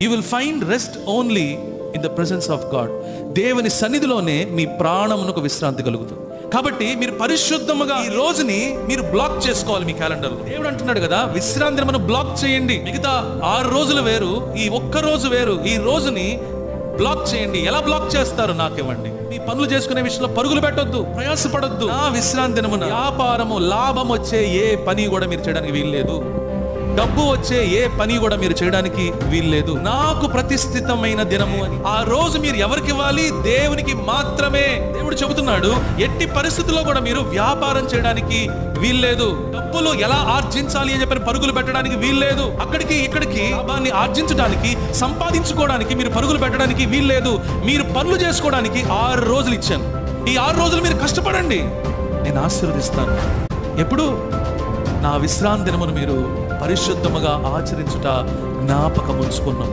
You will find rest only in the presence of God. దేవుని సన్నిధిలోనే మీ ప్రాణమునకు విశ్రాంతి కలుగుతుంది. కాబట్టి మీరు పరిశుద్ధముగా ఈ రోజుని మీరు బ్లాక్ చేసుకోవాలి మీ క్యాలెండర్. దేవుడు అంటున్నాడు కదా, విశ్రాంతిని మనం బ్లాక్ చేయండి. మిగతా 6 రోజులు వేరు, ఈ ఒక్క రోజు వేరు. ఈ రోజుని బ్లాక్ చేయండి. ఎలా బ్లాక్ చేస్తారు? నాకివ్వండి. మీ పనులు చేసుకునే విషయంలో పరుగులు పెట్టొద్దు, ప్రయాసపడొద్దు. నా విశ్రాంతి దినమున వ్యాపారము, లాభం వచ్చే ఏ పని కూడా మీరు చేయడానికి వీల్లేదు. డబ్బు వచ్చే ఏ పని కూడా మీరు చేయడానికి వీల్లేదు. నాకు ప్రతిష్ఠితమైన దినము అని ఆ రోజు మీరు ఎవరికి ఇవ్వాలి? దేవునికి మాత్రమే. దేవుడు చెబుతున్నాడు, ఎట్టి పరిస్థితుల్లో కూడా మీరు వ్యాపారం చేయడానికి వీల్లేదు. డబ్బులు ఎలా ఆర్జించాలి అని చెప్పి పరుగులు పెట్టడానికి వీల్లేదు. అక్కడికి ఇక్కడికి లాభాన్ని ఆర్జించడానికి, సంపాదించుకోవడానికి మీరు పరుగులు పెట్టడానికి వీల్లేదు. మీరు పనులు చేసుకోవడానికి 6 రోజులు ఇచ్చాను. ఈ 6 రోజులు మీరు కష్టపడండి, నేను ఆశీర్వదిస్తాను. ఎప్పుడు? నా విశ్రాంతి దినమును మీరు పరిశుద్ధముగా ఆచరించుట జ్ఞాపకం ఉంచుకున్నాం.